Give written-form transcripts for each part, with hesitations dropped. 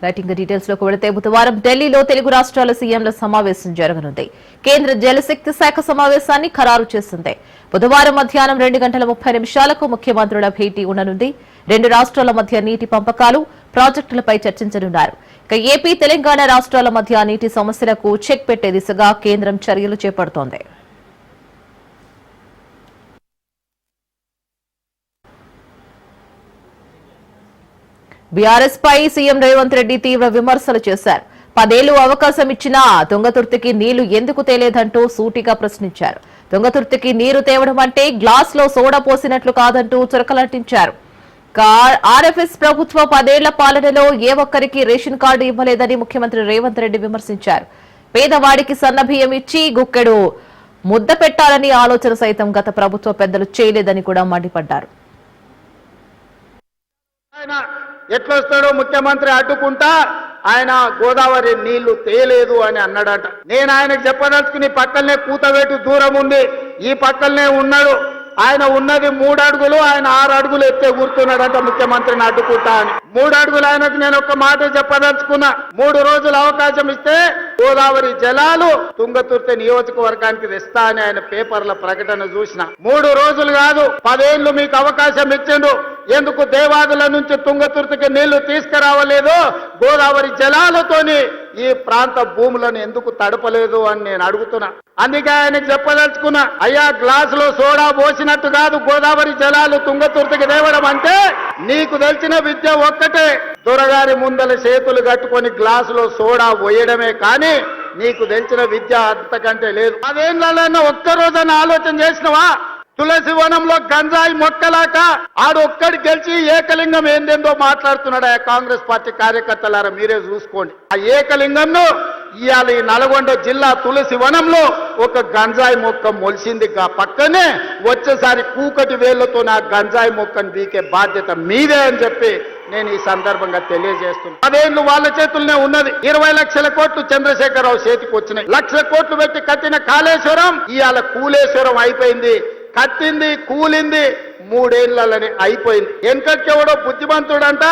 Writing details లోకి వెళితే బుధవారం ఢిల్లీలో తెలుగు రాష్ట్రాల సీఎంల సమావేశం జరగనుంది. కేంద్ర జలశక్తి శాఖ సమావేశాన్ని ఖరారు చేసింది. బుధవారం మధ్యాహ్నం 2:30 ముఖ్యమంత్రుల భేటీ ఉండనుంది. రెండు రాష్ట్రాల మధ్య నీటి పంపకాలు, ప్రాజెక్టులపై చర్చించనున్నారు. ఇక ఏపీ, తెలంగాణ రాష్ట్రాల మధ్య నీటి సమస్యలకు చెక్ పెట్టే దిశగా కేంద్రం చర్యలు చేపడుతోంది. బీఆర్ఎస్ పై సీఎం రేవంత్ రెడ్డి తీవ్ర విమర్శలు చేశారు. 10 ఏళ్లు అవకాశం ఇచ్చినా తుంగతుర్తికి నీళ్లు ఎందుకు తేలేదంటూ సూటిగా ప్రశ్నించారు. తుంగతుర్తికి నీరు తేవడం అంటే గ్లాస్ లో సోడా పోసినట్లు కాదంటూ చురకలంటించారు. ఆర్ఎఫ్ఎస్ ప్రభుత్వ 10 ఏళ్ల పాలనలో ఏ ఒక్కరికి రేషన్ కార్డు ఇవ్వలేదని ముఖ్యమంత్రి రేవంత్ రెడ్డి విమర్శించారు. పేదవాడికి సన్నబియ్యం ఇచ్చి గుక్కెడు ముద్ద పెట్టాలని ఆలోచన సైతం గత ప్రభుత్వ పెద్దలు చేయలేదని కూడా మండిపడ్డారు. ఎట్లొస్తాడో ముఖ్యమంత్రి అడ్డుకుంటా ఆయన గోదావరి నీళ్లు తేలేదు అని అన్నాడట. నేను ఆయనకు చెప్పదలుచుకుని పక్కనే కూతవేటు దూరం ఉంది, ఈ పక్కనే ఉన్నాడు. ఆయన ఉన్నది 3 అడుగులు, ఆయన 6 అడుగులు ఎత్తే కూర్చున్నాడంట ముఖ్యమంత్రిని అడ్డుకుంటా అని. 3 అడుగులు ఆయనకు నేను ఒక మాట చెప్పదలుచుకున్నా. 3 రోజులు అవకాశం ఇస్తే గోదావరి జలాలు తుంగతుర్తి నియోజకవర్గానికి తెస్తా అని ఆయన పేపర్ల ప్రకటన చూసిన. 3 రోజులు కాదు, 10 ఏళ్లు మీకు అవకాశం ఇచ్చిండు. ఎందుకు దేవాదుల నుంచి తుంగతుర్తికి నీళ్లు తీసుకురావలేదు? గోదావరి జలాలతోని ఈ ప్రాంత భూములను ఎందుకు తడపలేదు అని నేను అడుగుతున్నా. అందుకే ఆయనకు చెప్పదలుచుకున్నా, అయ్యా గ్లాసులో సోడా పోసినట్టు కాదు గోదావరి జలాలు తుంగతుర్తికి తేవడం అంటే. నీకు తెలిసిన విద్య ఒక్కటే, దొరగారి ముందల చేతులు కట్టుకొని గ్లాసులో సోడా పోయడమే కానీ నీకు తెలిసిన విద్య అంతకంటే లేదు. 10 ఏళ్లలో ఒక్కరోజన ఆలోచన చేసినవా? తులసి వనంలో గంజాయి మొక్కలాక ఆడొక్కడి గెలిచి ఏకలింగం ఏందేందో మాట్లాడుతున్నాడు ఆ కాంగ్రెస్ పార్టీ కార్యకర్తలారా, మీరే చూసుకోండి. ఆ ఏకలింగంను ఇవాళ ఈ నల్గొండ జిల్లా తులసి వనంలో ఒక గంజాయి మొక్క మొలిసింది. పక్కనే వచ్చేసారి కూకటి వేళ్లతో నా గంజాయి మొక్కను బీకే బాధ్యత మీదే అని చెప్పి నేను ఈ సందర్భంగా తెలియజేస్తున్నాను. 10 ఏళ్లు వాళ్ళ చేతుల్లోనే ఉన్నది. 20 లక్షల కోట్లు చంద్రశేఖరరావు చేతికి వచ్చినాయి. 1 లక్ష కోట్లు పెట్టి కట్టిన కాళేశ్వరం ఇవాళ కూలేశ్వరం అయిపోయింది. కట్టింది, కూలింది 3 ఏళ్లలోనే అయిపోయింది. వెనకకెవడో బుద్ధిమంతుడంట,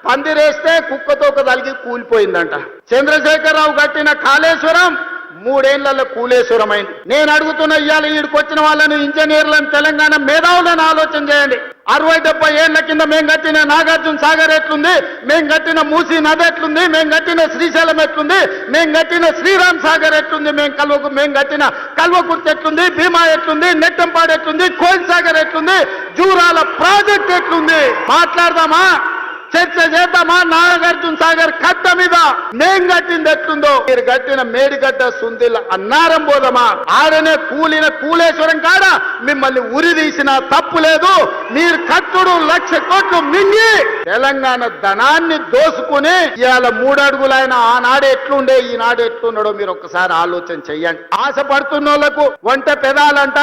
పందిరేస్తే కుక్కతోక తలిగి కూలిపోయిందంట. చంద్రశేఖరరావు కట్టిన కాళేశ్వరం 3 ఏళ్లలో కూలేశ్వరం అయింది. నేను అడుగుతున్న ఇవాళ ఈడికి వచ్చిన వాళ్ళని, ఇంజనీర్లను, తెలంగాణ మేధావులను ఆలోచన చేయండి. 60-70 ఏళ్ల కింద మేము కట్టిన నాగార్జున సాగర్ ఎట్లుంది, మేము కట్టిన మూసీ నది ఎట్లుంది, మేము కట్టిన శ్రీశైలం ఎట్లుంది, మేము కట్టిన శ్రీరామ్ సాగర్ ఎట్లుంది, మేము కట్టిన కల్వకుర్తి ఎట్లుంది, భీమా ఎట్లుంది, నెట్టంపాడు ఎట్లుంది, కోయిల్ సాగర్ ఎట్లుంది, జూరాల ప్రాజెక్ట్ ఎట్లుంది? మాట్లాడదామా? చర్చ చేద్దామా? నాగార్జున సాగర్ కట్ట మీద మేం కట్టింది ఎట్లుందో, మీరు కట్టిన మేడిగడ్డ సుందిల అన్నారం పోదామా? ఆడనే కూలిన కూలేశ్వరం కాడ మిమ్మల్ని ఉరి తీసిన తప్పు లేదు. మీరు కట్టుడు 1 లక్ష కోట్లు మింగి తెలంగాణ ధనాన్ని దోసుకుని ఇవాళ 3 అడుగులు ఆయన ఆనాడు ఎట్లుండే ఈనాడు ఎట్లున్నాడో మీరు ఒక్కసారి ఆలోచన చెయ్యండి. ఆశపడుతున్న వాళ్ళకు ఒంటె పెదాలంట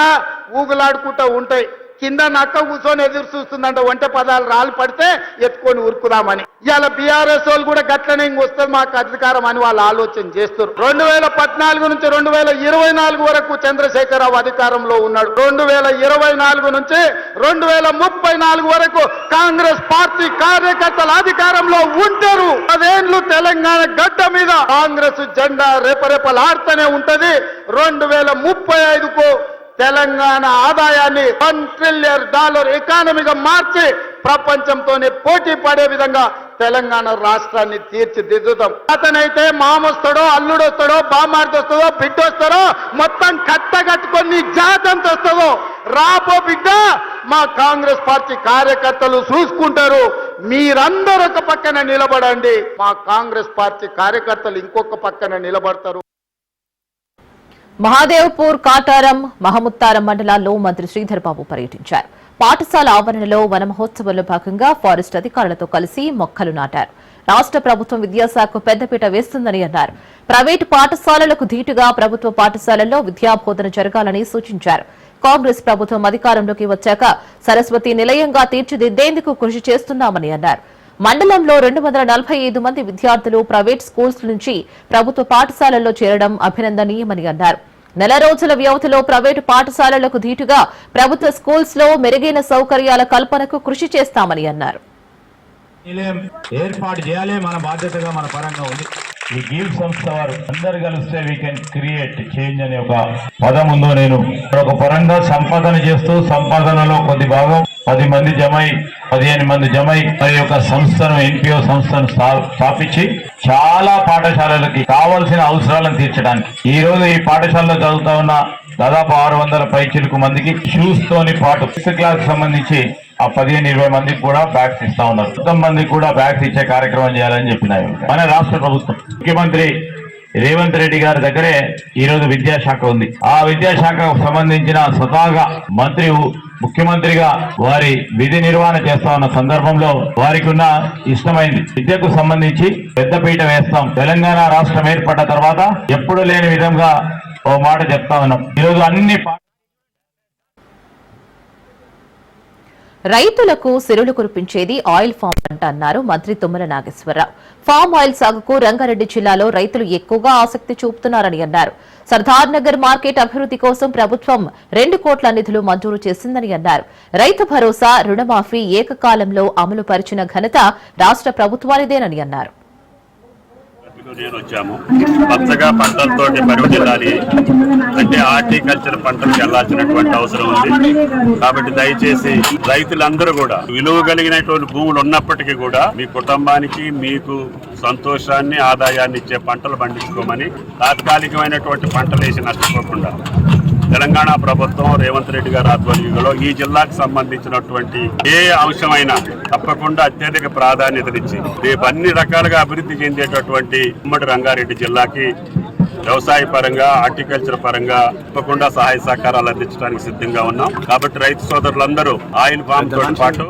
ఊగులాడుకుంటూ ఉంటాయి, కింద నక్క కూర్చొని ఎదురు చూస్తుందంట ఒంటె పదాలు రాళ్ళు పడితే ఎత్తుకొని ఉరుకుదామని. ఇవాళ బీఆర్ఎస్ వాళ్ళు కూడా గట్లనే వస్తుంది మాకు అధికారం అని వాళ్ళు ఆలోచన చేస్తారు. 2014 నుంచి 2024 వరకు చంద్రశేఖరరావు అధికారంలో ఉన్నాడు. 2024 నుంచి 2034 వరకు కాంగ్రెస్ పార్టీ కార్యకర్తల అధికారంలో ఉంటారు. 10 ఏళ్లు తెలంగాణ గడ్డ మీద కాంగ్రెస్ జెండా రెపరెపలాడుతూనే ఉంటది. 2035కు తెలంగాణ ఆదాయాన్ని $1 ట్రిలియన్ ఎకానమీగా మార్చి ప్రపంచంతోనే పోటీ పడే విధంగా తెలంగాణ రాష్ట్రాన్ని తీర్చిదిద్దుతాం. అతనైతే మామొస్తాడో, అల్లుడొస్తాడో, బామార్దొస్తాడో, బిడ్డొస్తాడో, మొత్తం కట్టగట్టుకొని జాతంత వస్తుందో రాపో బిడ్డ మా కాంగ్రెస్ పార్టీ కార్యకర్తలు చూసుకుంటారు. మీరందరూ ఒక పక్కన నిలబడండి, మా కాంగ్రెస్ పార్టీ కార్యకర్తలు ఇంకొక పక్కన నిలబడతారు. మహాదేవ్పూర్, కాటారం, మహముత్తారం మండలాల్లో మంత్రి శ్రీధర్ బాబు పర్యటించారు. పాఠశాల ఆవరణలో వన మహోత్సవంలో భాగంగా ఫారెస్ట్ అధికారులతో కలిసి మొక్కలు నాటారు. రాష్ట్ర ప్రభుత్వం విద్యాశాఖకు పెద్దపీట వేస్తుందని అన్నారు. ప్రైవేటు పాఠశాలలకు ధీటుగా ప్రభుత్వ పాఠశాలల్లో విద్యాబోధన జరగాలని సూచించారు. కాంగ్రెస్ ప్రభుత్వం అధికారంలోకి వచ్చాక సరస్వతి నిలయంగా తీర్చిదిద్దేందుకు కృషి చేస్తున్నామని అన్నారు. మండలంలో 245 మంది విద్యార్థులు ప్రైవేట్ స్కూల్స్ నుంచి ప్రభుత్వ పాఠశాలల్లో చేరడం అభినందనీయమని అన్నారు. 4 రోజుల వ్యవధిలో ప్రైవేటు పాఠశాలలకు ధీటుగా ప్రభుత్వ స్కూల్స్ లో మెరుగైన సౌకర్యాల కల్పనకు కృషి చేస్తామని అన్నారు. ఏర్పాటు చేయాలి, మన బాధ్యతగా మన పరంగా ఉంది. ఈ గివ్ సంస్థ వారు అందరు కలిస్తే వీ కెన్ క్రియేట్ చేంజ్ అనే ఒక పదం ఉందో, నేను ఒక పరంగా సంపాదన చేస్తూ సంపాదనలో కొద్ది భాగం 10 మంది జమై 15 మంది జమై మరి ఒక సంస్థను ఎన్పిఓ సంస్థను స్థాపించి చాలా పాఠశాలలకి కావాల్సిన అవసరాలను తీర్చడానికి ఈ రోజు ఈ పాఠశాలలో చదువుతా ఉన్న దాదాపు 600 పైచిలుకు మందికి షూస్ తోని పాటు 6th క్లాస్ సంబంధించి ఆ 15-20 మందికి కూడా బ్యాగ్స్ ఇస్తా ఉన్నారు. మొత్తం మందికి కూడా బ్యాగ్స్ ఇచ్చే కార్యక్రమం చేయాలని చెప్పినారు. మన రాష్ట్ర ప్రభుత్వం ముఖ్యమంత్రి రేవంత్ రెడ్డి గారి దగ్గరే ఈ రోజు విద్యాశాఖ ఉంది. ఆ విద్యాశాఖకు సంబంధించిన స్వతహాగా మంత్రి ముఖ్యమంత్రిగా వారి విధి నిర్వహణ చేస్తా ఉన్న సందర్భంలో వారికి ఉన్న ఇష్టమైంది విద్యకు సంబంధించి పెద్దపీట వేస్తాం. తెలంగాణ రాష్ట్రం ఏర్పడ్డ తర్వాత ఎప్పుడు లేని విధంగా ఓ మాట చెప్తా ఉన్నాం. ఈరోజు అన్ని రైతులకు సిరులు కురిపించేది ఆయిల్ ఫామ్ పంట అన్నారు మంత్రి తుమ్మల నాగేశ్వరరావు. ఫామ్ ఆయిల్ సాగుకు రంగారెడ్డి జిల్లాలో రైతులు ఎక్కువగా ఆసక్తి చూపుతున్నారని అన్నారు. సర్దార్ నగర్ మార్కెట్ అభివృద్ధి కోసం ప్రభుత్వం 2 కోట్ల నిధులు మంజూరు చేసిందని అన్నారు. రైతు భరోసా, రుణమాఫీ ఏకకాలంలో అమలు పరిచిన ఘనత రాష్ట్ర ప్రభుత్వానిదేనని అన్నారు. వచ్చాము పచ్చగా పంటలతో పరిమితిల్లాలి అంటే హార్టికల్చర్ పంటలకు వెళ్లాల్సినటువంటి అవసరం ఉంది. కాబట్టి దయచేసి రైతులందరూ కూడా విలువ కలిగినటువంటి భూములు ఉన్నప్పటికీ కూడా మీ కుటుంబానికి మీకు సంతోషాన్ని ఆదాయాన్ని ఇచ్చే పంటలు పండించుకోమని, తాత్కాలికమైనటువంటి పంటలు వేసి నష్టపోకుండా తెలంగాణ ప్రభుత్వం రేవంత్ రెడ్డి గారి ఆధ్వర్యంలో ఈ జిల్లాకు సంబంధించినటువంటి ఏ అంశమైనా తప్పకుండా అత్యధిక ప్రాధాన్యతనిచ్చి రేపు అన్ని రకాలుగా అభివృద్ధి చెందేటటువంటి ఉమ్మడి రంగారెడ్డి జిల్లాకి వ్యవసాయ పరంగా, హార్టికల్చర్ పరంగా తప్పకుండా సహాయ సహకారాలు అందించడానికి సిద్ధంగా ఉన్నాం. కాబట్టి రైతు సోదరులందరూ ఆయిల్ ఫామ్ తో పాటు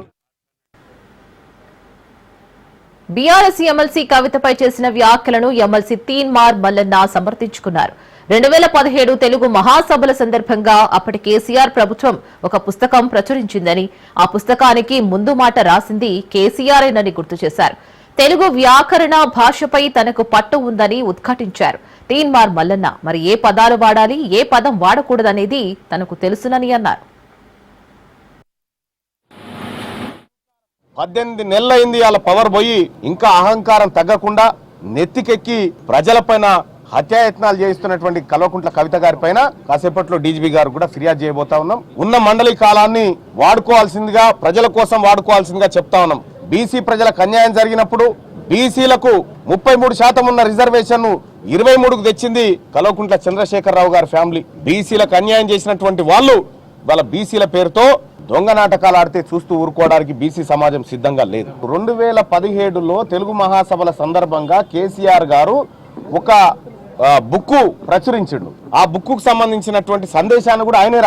బీఆర్ఎస్ ఎమ్మెల్సీ కవితపై చేసిన వ్యాఖ్యలను ఎమ్మెల్సీ తీన్మార్ మల్లన్న సమర్థించుకున్నారు. 2017 తెలుగు మహాసభల సందర్భంగా అప్పటి కేసీఆర్ ప్రభుత్వం ఒక పుస్తకం ప్రచురించిందని, ఆ పుస్తకానికి ముందు మాట రాసింది కేసీఆర్ఏనని గుర్తు చేశారు. తెలుగు వ్యాకరణ భాషపై తనకు పట్టు ఉందని ఉద్ఘాటించారు. తీన్మార్ మల్లన్న మరి ఏ పదాలు వాడాలి, ఏ పదం వాడకూడదనేది తనకు తెలుసునని అన్నారు. 18 నెలలైంది వాళ్ళ పవర్ పోయి ఇంకా అహంకారం తగ్గకుండా నెత్తికెక్కి ప్రజలపైన హత్యాయత్నాలు చేయిస్తున్నటువంటి కల్వకుంట్ల కవిత గారి పైన కాసేపట్లో డీజీపీ గారు కూడా ఫిర్యాదు చేయబోతా ఉన్నాం. ఉన్న మండలి కాలాన్ని వాడుకోవాల్సిందిగా, ప్రజల కోసం వాడుకోవాల్సిందిగా చెప్తా ఉన్నాం. బీసీ ప్రజలకు అన్యాయం జరిగినప్పుడు బీసీలకు 33% ఉన్న రిజర్వేషన్ 23కు తెచ్చింది కల్వకుంట్ల చంద్రశేఖరరావు గారి ఫ్యామిలీ. బీసీలకు అన్యాయం చేసినటువంటి వాళ్ళు వాళ్ళ బీసీల పేరుతో దొంగ నాటకాలు ఆడితే చూస్తూ ఊరుకోవడానికి బీసీ సమాజం సిద్ధంగా లేదు. 2017లో తెలుగు మహాసభల సందర్భంగా కేసీఆర్ గారు ఒక బుక్కు ప్రచురించిండు. ఆ బుక్కు సంబంధించినటువంటి సందేశాన్ని కూడా ఆయనే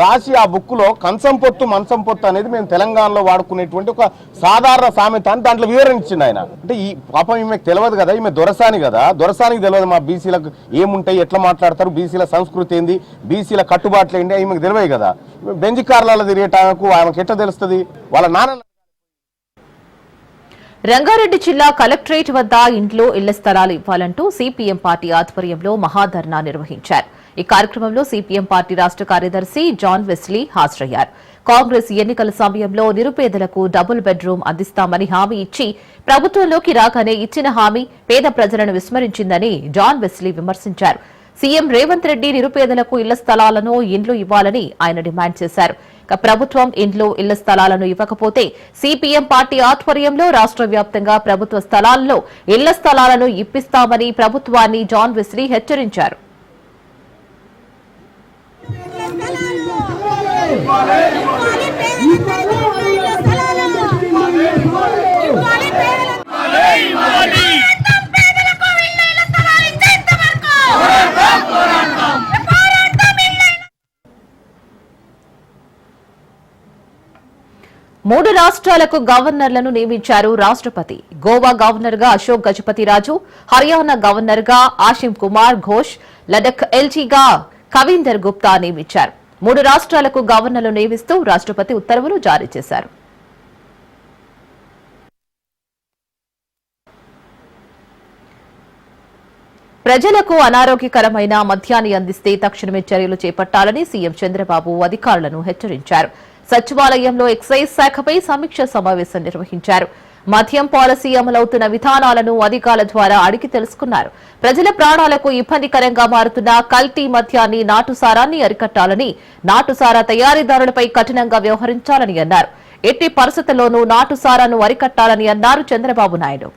రాసి ఆ బుక్ లో కంచం పొత్తు మంచం పొత్తు అనేది మేము తెలంగాణలో వాడుకునేటువంటి ఒక సాధారణ సామెత అని దాంట్లో వివరించిండు ఆయన. అంటే ఈ పాపం ఈమెకు తెలియదు కదా, ఈమె దొరసాని కదా, దొరసానికి తెలియదు మా బీసీలకు ఏముంటాయి, ఎట్లా మాట్లాడతారు, బీసీల సంస్కృతి ఏంది, బీసీల కట్టుబాట్లు ఏంటి, ఈమెకు తెలియదు కదా. బెంజి కార్లలో తిరిగేటాకు ఆమెకు ఎట్లా తెలుస్తుంది? వాళ్ళ నాన్న రంగారెడ్డి జిల్లా కలెక్టరేట్ వద్ద ఇంట్లో ఇళ్ల స్థలాలు ఇవ్వాలంటూ సిపిఎం పార్టీ ఆధ్వర్యంలో మహాధర్నా నిర్వహించారు. ఈ కార్యక్రమంలో సిపిఎం పార్టీ రాష్ట్ర కార్యదర్శి జాన్ వెస్లీ హాజరయ్యారు. కాంగ్రెస్ ఎన్నికల సమయంలో నిరుపేదలకు డబుల్ బెడ్రూమ్ అందిస్తామని హామీ ఇచ్చి ప్రభుత్వంలోకి రాగానే ఇచ్చిన హామీ పేద ప్రజలను విస్మరించిందని జాన్ వెస్లీ విమర్శించారు. సీఎం రేవంత్ రెడ్డి నిరుపేదలకు ఇళ్ల స్థలాలను ఇండ్లు ఇవ్వాలని ఆయన డిమాండ్ చేశారు. ప్రభుత్వం ఇండ్లు ఇళ్ల స్థలాలను ఇవ్వకపోతే సిపిఎం పార్టీ ఆధ్వర్యంలో రాష్ట్ర వ్యాప్తంగా ప్రభుత్వ స్థలాల్లో ఇళ్ల స్థలాలను ఇప్పిస్తామని ప్రభుత్వాన్ని జాన్ వెస్లీ హెచ్చరించారు. మూడు రాష్ట్రాలకు గవర్నర్లను నియమించారు రాష్ట్రపతి. గోవా గవర్నర్ గా అశోక్ గజపతిరాజు, హర్యానా గవర్నర్ గా ఆశిం కుమార్ ఘోష్, లడఖ్ ఎల్జీగా కవీందర్ గుప్తా నియమించారు. మూడు రాష్ట్రాలకు గవర్నర్లు నియమిస్తూ రాష్ట్రపతి ఉత్తర్వులు జారీ చేశారు. ప్రజలకు అనారోగ్యకరమైన మద్యాన్ని అందిస్తే తక్షణమే చర్యలు చేపట్టాలని సీఎం చంద్రబాబు అధికారులను హెచ్చరించారు. సచివాలయంలో ఎక్సైజ్ శాఖపై సమీక్ష సమావేశం నిర్వహించారు. మద్యం పాలసీ అమలవుతున్న విధానాలను అధికారుల ద్వారా అడిగి తెలుసుకున్నారు. ప్రజల ప్రాణాలకు ఇబ్బందికరంగా మారుతున్న కల్తీ మద్యాన్ని, నాటుసారాన్ని అరికట్టాలని, నాటుసారా తయారీదారులపై కఠినంగా వ్యవహరించాలని అన్నారు. ఎట్టి పరిస్థితుల్లోనూ నాటుసారాను అరికట్టాలని అన్నారు చంద్రబాబు నాయుడు.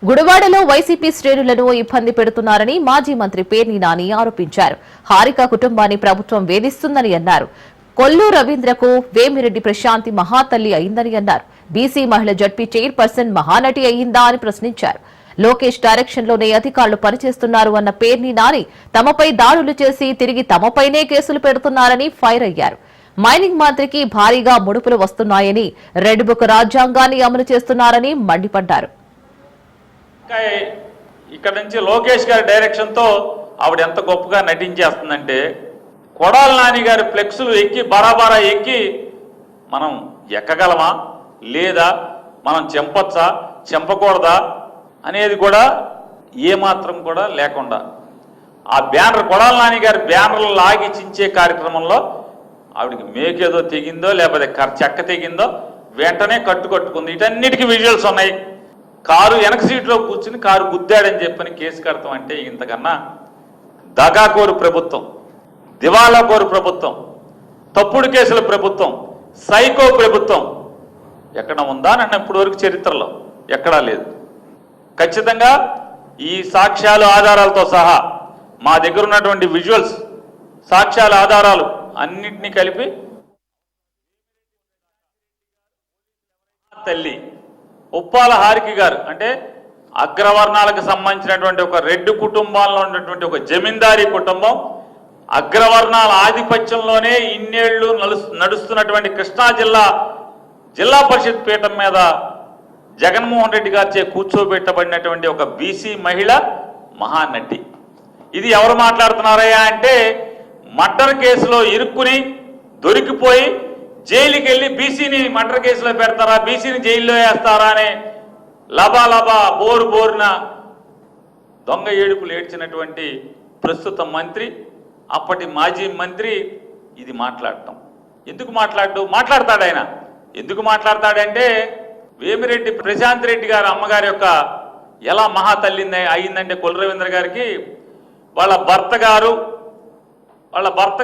గుడివాడలో వైసీపీ శ్రేణులను ఇబ్బంది పెడుతున్నారని మాజీ మంత్రి పేర్ని నాని ఆరోపించారు. హారిక కుటుంబాన్ని ప్రభుత్వం వేధిస్తుందని అన్నారు. కొల్లు రవీంద్రకు వేమిరెడ్డి ప్రశాంతి మహాతల్లి అయిందని అన్నారు. బీసీ మహిళ జడ్పీ చైర్పర్సన్ మహానటి అయిందా అని ప్రశ్నించారు. లోకేష్ డైరెక్షన్ లోనే అధికారులు పనిచేస్తున్నారు అన్న పేర్ని నాని తమపై దాడులు చేసి తిరిగి తమపైనే కేసులు పెడుతున్నారని ఫైర్ అయ్యారు. మైనింగ్ మంత్రికి భారీగా ముడుపులు వస్తున్నాయని, రెడ్ బుక్ రాజ్యాంగాన్ని అమలు చేస్తున్నారని మండిపడ్డారు. ఇక్కడ నుంచి లోకేష్ గారి డైరెక్షన్ తో ఆవిడ ఎంత గొప్పగా నటించేస్తుందంటే, కొడాలి నాని గారి ఫ్లెక్సులు ఎక్కి బరాబరా ఎక్కి మనం ఎక్కగలమా లేదా, మనం చెంపచ్చా చెంపకూడదా అనేది కూడా ఏమాత్రం కూడా లేకుండా ఆ బ్యానర్, కొడాలి నాని గారి బ్యానర్లు లాగి చించే కార్యక్రమంలో ఆవిడకి మేకేదో తెగిందో లేకపోతే చెక్క తెగిందో వెంటనే కట్టుకుంది. వీటన్నిటికీ విజువల్స్ ఉన్నాయి. కారు వెనక సీట్లో కూర్చుని కారు గుద్దాడని చెప్పని కేసు కడతాం అంటే ఇంతకన్నా దగాకోరు ప్రభుత్వం, దివాళాకోరు ప్రభుత్వం, తప్పుడు కేసుల ప్రభుత్వం, సైకో ప్రభుత్వం ఎక్కడ ఉందా అని ఇప్పటి వరకు చరిత్రలో ఎక్కడా లేదు. ఖచ్చితంగా ఈ సాక్ష్యాలు ఆధారాలతో సహా మా దగ్గర ఉన్నటువంటి విజువల్స్, సాక్ష్యాల ఆధారాలు అన్నింటినీ కలిపి తల్లి ఉప్పాల హారిక గారు అంటే అగ్రవర్ణాలకు సంబంధించినటువంటి ఒక రెడ్డి కుటుంబాల్లో ఉన్నటువంటి ఒక జమీందారీ కుటుంబం, అగ్రవర్ణాల ఆధిపత్యంలోనే ఇన్నేళ్లు నడుస్తున్నటువంటి కృష్ణా జిల్లా పరిషత్ పీఠం మీద జగన్మోహన్ రెడ్డి గారిచే కూర్చోబెట్టబడినటువంటి ఒక బీసీ మహిళ మహానటి. ఇది ఎవరు మాట్లాడుతున్నారయ్యా అంటే, మర్డర్ కేసులో ఇరుక్కుని దొరికిపోయి జైలుకి వెళ్ళి బీసీని మర్డర్ కేసులో పెడతారా, బీసీని జైల్లో వేస్తారా అనే లబా బోరున దొంగ ఏడుపులు ఏడ్చినటువంటి ప్రస్తుత మంత్రి, అప్పటి మాజీ మంత్రి ఇది మాట్లాడటం. ఎందుకు మాట్లాడతాడు ఆయన? ఎందుకు మాట్లాడతాడంటే, వేమిరెడ్డి ప్రశాంత్ రెడ్డి గారు అమ్మగారి యొక్క ఎలా మహాతల్లి అయిందంటే కొల్లు రవీంద్ర గారికి వాళ్ళ భర్త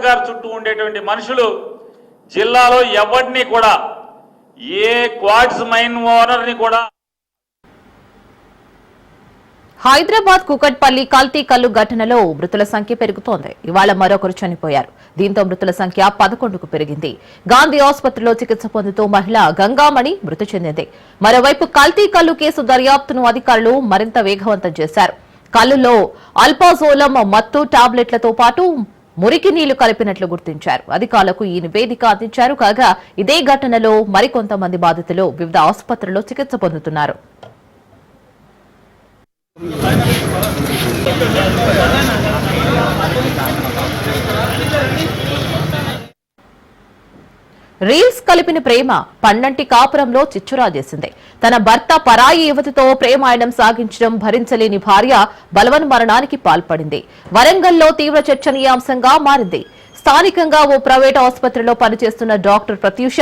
గారు చుట్టూ ఉండేటువంటి మనుషులు జిల్లాలో ఎవరిని కూడా, ఏ క్వార్ట్స్ మైన్ ఓనర్ని కూడా. హైదరాబాద్ కుకట్పల్లి కల్తీ కల్లు ఘటనలో మృతుల సంఖ్య పెరుగుతోంది. ఇవాళ మరొకరు చనిపోయారు. దీంతో మృతుల సంఖ్య 11కు పెరిగింది. గాంధీ ఆసుపత్రిలో చికిత్స పొందుతూ మహిళ గంగామణి మృతి చెందింది. మరోవైపు కల్తీ కల్లు కేసు దర్యాప్తును అధికారులు మరింత వేగవంతం చేశారు. కల్లులో అల్పాజోలం మత్తు టాబ్లెట్లతో పాటు మురికి నీళ్లు కలిపినట్లు గుర్తించారు. అధికారులకు ఈ నివేదిక అందించారు. కాగా ఇదే ఘటనలో మరికొంతమంది బాధితులు వివిధ ఆసుపత్రుల్లో చికిత్స పొందుతున్నారు. రీల్స్ కలిపిన ప్రేమ పన్నంటి కాపురంలో చిచ్చురాజేసింది. తన భర్త పరాయి యువతితో ప్రేమాయణం సాగించడం భరించలేని భార్య బలవన్మరణానికి పాల్పడింది. వరంగల్లో తీవ్ర చర్చనీయాంశంగా మారింది. స్థానికంగా ఓ ప్రైవేట్ ఆసుపత్రిలో పనిచేస్తున్న డాక్టర్ ప్రత్యూష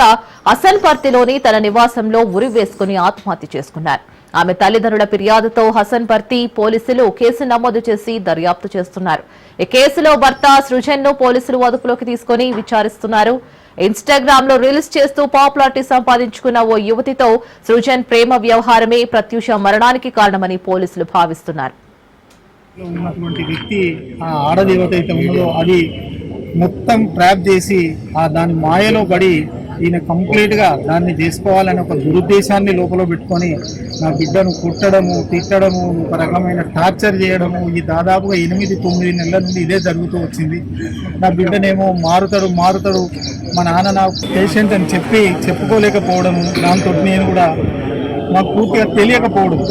హసన్పర్తిలోని తన నివాసంలో ఉరి వేసుకుని ఆత్మహత్య చేసుకున్నారు. ఆమె తల్లిదండ్రుల ఫిర్యాదుతో హసన్పర్తి పోలీసులు కేసు నమోదు చేసి దర్యాప్తు చేస్తున్నారు. ఈ కేసులో భర్త సృజన్ ను పోలీసులు అదుపులోకి తీసుకుని విచారిస్తున్నారు. ఇన్స్టాగ్రామ్ లో రీల్స్ చేస్తూ పాపులారిటీ సంపాదించుకున్న ఓ యువతితో సృజన్ ప్రేమ వ్యవహారమే ప్రత్యూష మరణానికి కారణమని పోలీసులు భావిస్తున్నారు. ఉన్నటువంటి వ్యక్తి ఆ ఆడదేవత అయితే ఉన్నదో అది మొత్తం ట్రాప్ చేసి దాని మాయలో పడి ఈయన కంప్లీట్గా దాన్ని చేసుకోవాలని ఒక దురుద్దేశాన్ని లోపల పెట్టుకొని నా బిడ్డను కుట్టడము, తిట్టడము, ఒక రకమైన టార్చర్ చేయడము, ఈ దాదాపుగా 8-9 నెలల నుండి ఇదే జరుగుతూ వచ్చింది. నా బిడ్డనేమో మారుతాడు మా నాన్న నా పేషెంట్ అని చెప్పుకోలేకపోవడము, దాంతో నేను కూడా నాకు పూర్తిగా తెలియకపోవడం,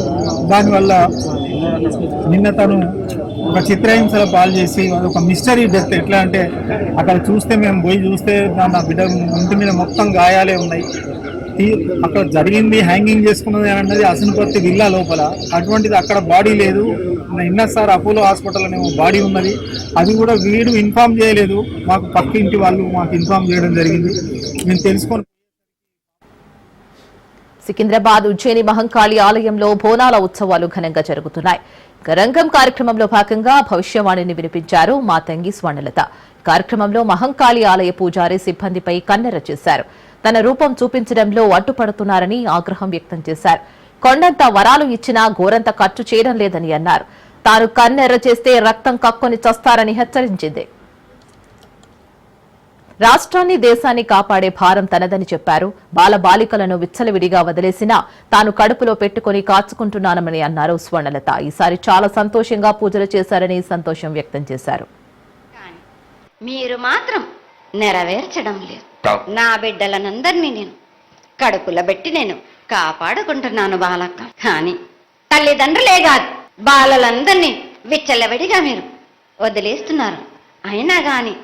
దానివల్ల నిన్న తను ఒక చిత్రహింసల పాలు చేసి ఒక మిస్టరీ డెత్. ఎట్లా అంటే అక్కడ చూస్తే మేము పోయి చూస్తే నా బిడ్డ ఇంటి మీద మొత్తం గాయాలే ఉన్నాయి. అక్కడ జరిగింది హ్యాంగింగ్ చేసుకున్నది అన్నది అసనపర్తి విల్లా లోపల. అటువంటిది అక్కడ బాడీ లేదు. నిన్న సార్ అపోలో హాస్పిటల్ అనేమో బాడీ ఉన్నది, అది కూడా వీడు ఇన్ఫార్మ్ చేయలేదు. మాకు పక్క ఇంటి వాళ్ళు మాకు ఇన్ఫార్మ్ చేయడం జరిగింది. మేము తెలుసుకొని సికింద్రాబాద్ ఉజ్జయిని మహంకాళి ఆలయంలో బోనాల ఉత్సవాలు ఘనంగా జరుగుతున్నాయి. రంగం కార్యక్రమంలో భాగంగా భవిష్యవాణిని వినిపించారు మాతంగి స్వర్ణలత. కార్యక్రమంలో మహంకాళి ఆలయ పూజారి సిబ్బందిపై కన్నెర చేశారు. తన రూపం చూపించడంలో అడ్డుపడుతున్నారని ఆగ్రహం వ్యక్తం చేశారు. కొండంత వరాలు ఇచ్చినా గోరంత ఖర్చు చేయడం లేదని అన్నారు. తాను కన్నెర్ర చేస్తే రక్తం కక్కుని చస్తారని హెచ్చరించింది. రాష్ట్రాన్ని దేశాన్ని కాపాడే భారం తనదని చెప్పారు. బాలబాలికలను విచ్చలవిడిగా వదిలేసినా తాను కడుపులో పెట్టుకుని కాచుకుంటున్నానని అన్నారు స్వర్ణలత. ఈసారి చాలా సంతోషంగా పూజలు చేశారని సంతోషం వ్యక్తం చేశారు. మీరు మాత్రం నెరవేర్చడం లేదు. నా బిడ్డలనందరినీ నేను కడుపులో పెట్టి నేను కాపాడుకుంటున్నాను బాలక్క. కానీ తల్లిదండ్రులే కాదు బాలలందరినీ విచ్చలవిడిగా మీరు వదిలేస్తున్నారు. అయినా గాని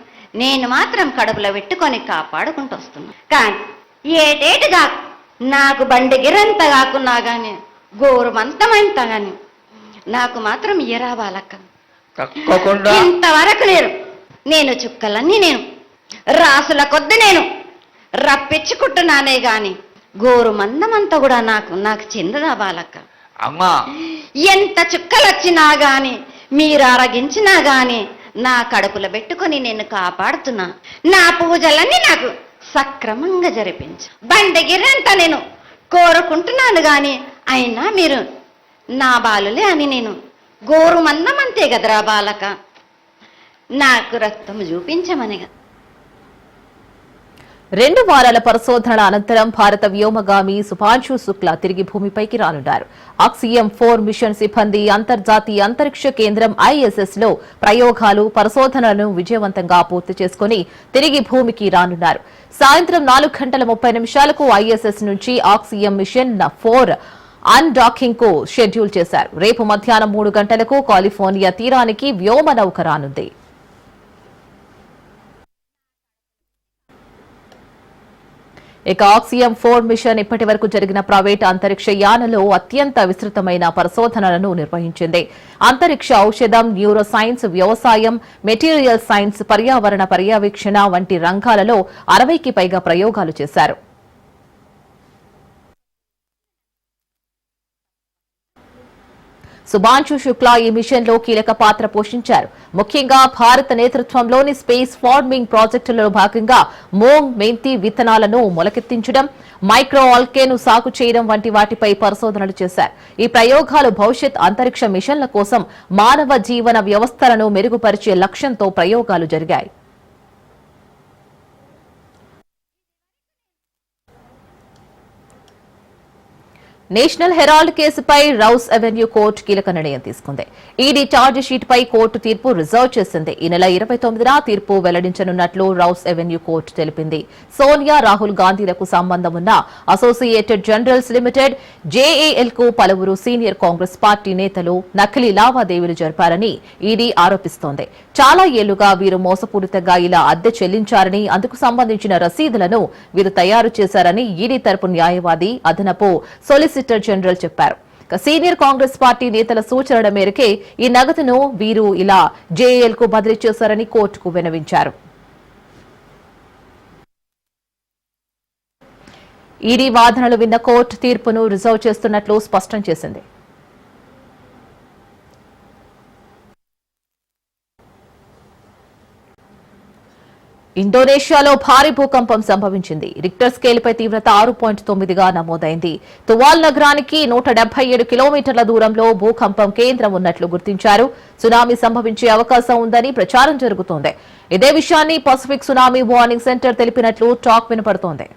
నేను మాత్రం కడుపులో పెట్టుకొని కాపాడుకుంటూ వస్తున్నా. కానీ ఏటేటుగా నాకు బండి గిరంత కాకున్నా గాని గోరుమంతమంత గాని నాకు మాత్రం ఇయరా బాలక్క. ఇంతవరకు నేను చుక్కలన్నీ నేను రాసుల కొద్ది నేను రప్పించుకుంటున్నానే గాని గోరు మందమంతా కూడా నాకు చెందదా బాలక్క. అమ్మా ఎంత చుక్కలొచ్చినా గాని మీరు అరగించినా గాని నా కడుపులో పెట్టుకొని నేను కాపాడుతున్నా. నా పూజలన్నీ నాకు సక్రమంగా జరిపించు. బండగిరంతా నేను కోరుకుంటున్నాను గాని అయినా మీరు నా బాలులే అని నేను గోరు మందమంతే కదరా బాలక. నాకు రక్తం చూపించమనిగా. 2 వారాల పరిశోధనల అనంతరం భారత వ్యోమగామి సుభాంశు శుక్లా తిరిగి భూమిపైకి రానున్నారు. ఆక్సియం 4 మిషన్ సిబ్బంది అంతర్జాతీయ అంతరిక్ష కేంద్రం ISS లో ప్రయోగాలు పరిశోధనలను విజయవంతంగా పూర్తి చేసుకుని తిరిగి భూమికి రానున్నారు. సాయంత్రం 4:30 ISS నుంచి ఆక్సియం మిషన్ 4 అన్డాకింగ్ కు షెడ్యూల్ చేశారు. రేపు మధ్యాహ్నం 3 గంటలకు కాలిఫోర్నియా తీరానికి వ్యోమ నౌక రానుంది. ఇక ఆక్సియం 4 మిషన్ ఇప్పటి వరకు జరిగిన ప్రైవేట్ అంతరిక్ష యానలో అత్యంత విస్తృతమైన పరిశోధనలను నిర్వహించింది. అంతరిక్ష ఔషధం, న్యూరో సైన్స్, వ్యవసాయం, మెటీరియల్ సైన్స్, పర్యావరణ పర్యవేక్షణ వంటి రంగాలలో 60కి పైగా ప్రయోగాలు చేశారు. సుభాంశు శుక్లా ఈ మిషన్ లో కీలక పాత్ర పోషించారు. ముఖ్యంగా భారత నేతృత్వంలోని స్పేస్ ఫార్మింగ్ ప్రాజెక్టులలో భాగంగా మోంగ్, మెంతి విత్తనాలను మొలకెత్తించడం, మైక్రో ఆల్కేను సాగు చేయడం వంటి వాటిపై పరిశోధనలు చేశారు. ఈ ప్రయోగాలు భవిష్యత్ అంతరిక్ష మిషన్ల కోసం మానవ జీవన వ్యవస్థలను మెరుగుపరిచే లక్ష్యంతో ప్రయోగాలు జరిగాయి. నేషనల్ హెరాల్డ్ కేసుపై రౌస్ అవెన్యూ కోర్టు కీలక నిర్ణయం తీసుకుంది. ఈడీ ఛార్జ్ షీట్ పై కోర్టు తీర్పు రిజర్వ్ చేసింది. ఈ నెల 29న తీర్పు వెల్లడించనున్నట్లు రౌస్ అవెన్యూ కోర్టు తెలిపింది. సోనియా, రాహుల్ గాంధీలకు సంబంధం ఉన్న అసోసియేటెడ్ జనరల్స్ లిమిటెడ్ JAL కు పలువురు సీనియర్ కాంగ్రెస్ పార్టీ నేతలు నకిలీ లావాదేవీలు జరిపారని ఈడీ ఆరోపిస్తోంది. చాలా ఏళ్లుగా వీరు మోసపూరితంగా ఇలా అద్దె చెల్లించారని, అందుకు సంబంధించిన రసీదులను వీరు తయారు చేశారని ఈడీ తరపు న్యాయవాది అదనపు సొలిసిటర్ జనరల్ చెప్పారు. సీనియర్ కాంగ్రెస్ పార్టీ నేతల సూచనల మేరకే ఈ నగదును వీరు ఇలా JAL కు బదిలీ చేశారని కోర్టుకు విన్నవించారు. ఈడీ వాదనలు విన్న కోర్టు తీర్పును రిజర్వ్ చేస్తున్నట్లు స్పష్టం చేసింది. ఇండోనేషియాలో భారీ భూకంపం సంభవించింది. రిక్టర్ స్కేల్పై తీవ్రత 6.9గా నమోదైంది. తువాల్ నగరానికి 177 కిలోమీటర్ల దూరంలో భూకంపం కేంద్రం ఉన్నట్లు గుర్తించారు. సునామీ సంభవించే అవకాశం ఉందని ప్రచారం జరుగుతోంది. ఇదే విషయాన్ని పసిఫిక్ సునామీ వార్నింగ్ సెంటర్ తెలిపినట్లు టాక్ వినపడుతోంది.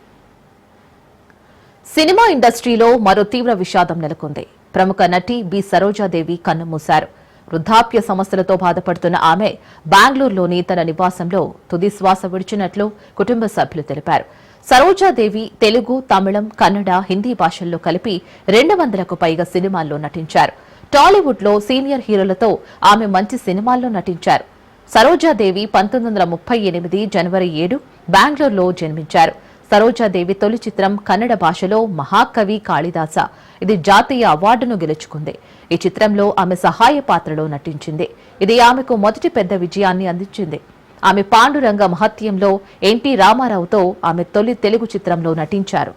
సినిమా ఇండస్ట్రీలో మరో తీవ్ర విషాదం నెలకొంది. ప్రముఖ నటి బి సరోజాదేవి కన్నుమూశారు. వృద్ధాప్య సమస్యలతో బాధపడుతున్న ఆమె బెంగళూరులోని తన నివాసంలో తుది శ్వాస విడిచినట్లు కుటుంబ సభ్యులు తెలిపారు. సరోజాదేవి తెలుగు, తమిళం, కన్నడ, హిందీ భాషల్లో కలిపి 200కు పైగా సినిమాల్లో నటించారు. టాలీవుడ్ లో సీనియర్ హీరోలతో ఆమె మంచి సినిమాల్లో నటించారు. సరోజాదేవి 1938 జనవరి 7 బెంగళూరులో జన్మించారు. సరోజాదేవి తొలి చిత్రం కన్నడ భాషలో మహాకవి కాళిదాస. ఇది జాతీయ అవార్డును గెలుచుకుంది. ఈ చిత్రంలో ఆమె సహాయ పాత్రలో నటించింది. ఇది ఆమెకు మొదటి పెద్ద విజయాన్ని అందించింది. ఆమె పాండురంగ మహత్యంలో ఎన్టీ రామారావుతో ఆమె తొలి తెలుగు చిత్రంలో నటించారు.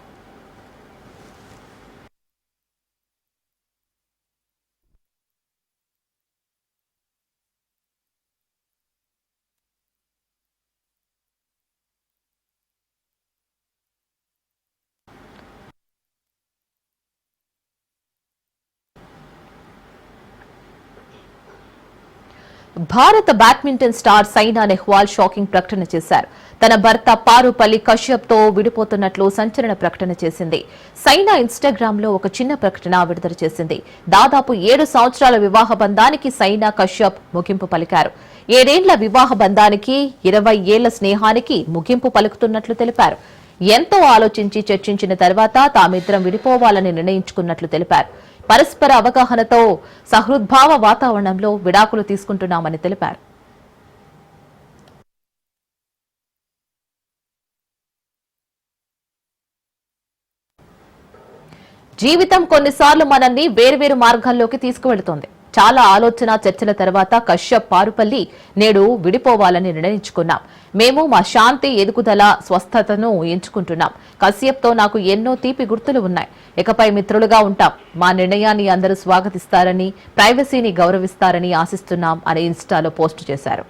Bharat badminton star Saina Nehwal shocking ప్రకటన చేశారు. తన భర్త పారుపల్లి కశ్యప్ తో విడిపోతున్నట్లు సంచలన ప్రకటన చేసింది. సైనా ఇన్స్టాగ్రామ్ లో ఒక చిన్న ప్రకటన విడుదల చేసింది. దాదాపు 7 సంవత్సరాల వివాహ బంధానికి సైనా కశ్యప్ ముగింపు పలికారు. 7 ఏళ్ల వివాహ బంధానికి 20 ఏళ్ల స్నేహానికి ముగింపు పలుకుతున్నట్లు తెలిపారు. ఎంతో ఆలోచించి చర్చించిన తర్వాత తామిద్దరం విడిపోవాలని నిర్ణయించుకున్నట్లు తెలిపారు. పరస్పర అవగాహనతో సహృద్భావ వాతావరణంలో విడాకులు తీసుకుంటున్నామని తెలిపారు. జీవితం కొన్నిసార్లు మనల్ని వేర్వేరు మార్గాల్లోకి తీసుకువెళుతోంది. చాలా ఆలోచన చర్చల తర్వాత కశ్యప్ పారుపల్లి నేడు విడిపోవాలని నిర్ణయించుకున్నాం. మేము మా శాంతి, ఎదుగుదల, స్వస్థతను ఎంచుకుంటున్నాం. కశ్యప్తో నాకు ఎన్నో తీపి గుర్తులు ఉన్నాయి. ఇకపై మిత్రులుగా ఉంటాం. మా నిర్ణయాన్ని అందరూ స్వాగతిస్తారని, ప్రైవసీని గౌరవిస్తారని ఆశిస్తున్నాం అని ఇన్స్టాలో పోస్టు చేశారు.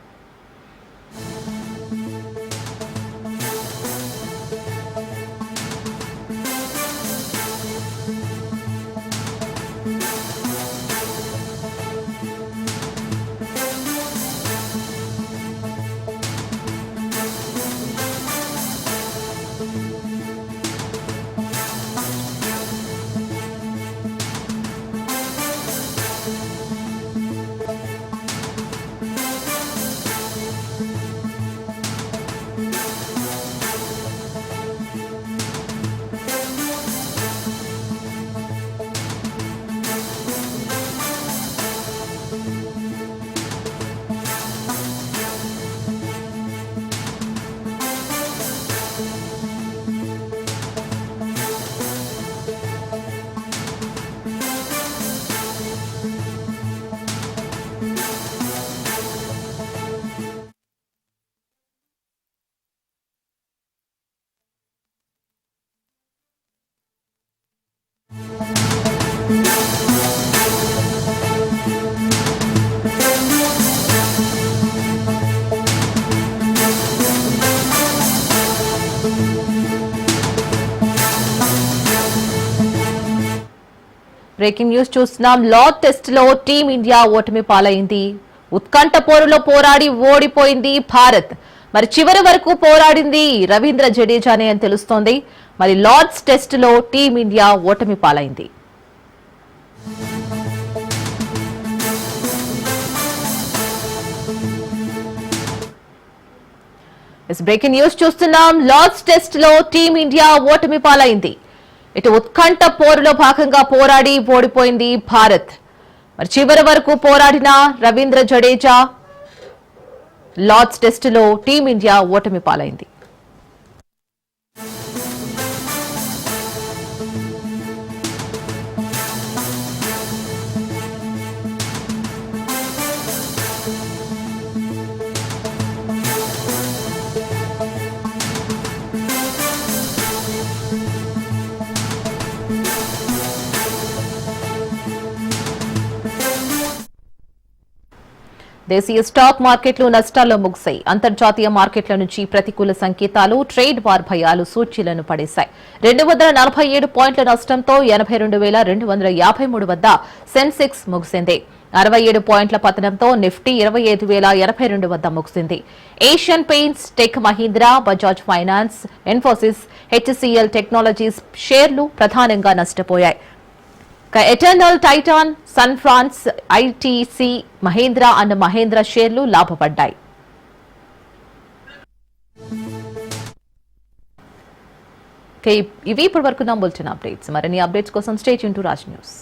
బ్రేకింగ్ న్యూస్ చూస్తున్నాం. లార్డ్ టెస్ట్ లో టీమిండియా ఓటమి పాలైంది. ఉత్కంఠ పోరులో పోరాడి ఓడిపోయింది భారత్. మరి చివరి వరకు పోరాడింది రవీంద్ర జడేజానే అని తెలుస్తోంది. మరి లార్డ్స్ టెస్ట్ లో టీమిండియా ఓటమి పాలైంది. బ్రేకింగ్ న్యూస్ చూస్తున్నాం. లార్డ్స్ టెస్ట్ లో టీమిండియా ఓటమి పాలైంది. ఇటు ఉత్కంఠ పోరులో భాగంగా పోరాడి ఓడిపోయింది భారత్. మరి చివరి వరకు పోరాడిన రవీంద్ర జడేజా లార్డ్స్ టెస్టులో టీమిండియా ఓటమి పాలైంది. దేశీయ స్టాక్ మార్కెట్లు నష్టాల్లో ముగిశాయి. అంతర్జాతీయ మార్కెట్ల నుంచి ప్రతికూల సంకేతాలు, ట్రేడ్ వార్ భయాలు సూచీలను పడేశాయి. 247 పాయింట్ల నష్టంతో 82,253 వద్ద సెన్సెక్స్ ముగిసింది. 67 పాయింట్ల పతనంతో నిఫ్టీ 25,082 వద్ద ముగిసింది. Asian Paints, Tech Mahindra, Bajaj Finance, Infosys, HCL Technologies షేర్లు ప్రధానంగా నష్టపోయాయి. Eternal, Titan, Sun France, ITC, Mahindra and Mahindra షేర్లు లాభపడ్డాయి. ఇవి ఇప్పటి వరకు నా బులెటిన్ అప్డేట్స్. మరిన్ని అప్డేట్స్ కోసం stay tune to Raj news.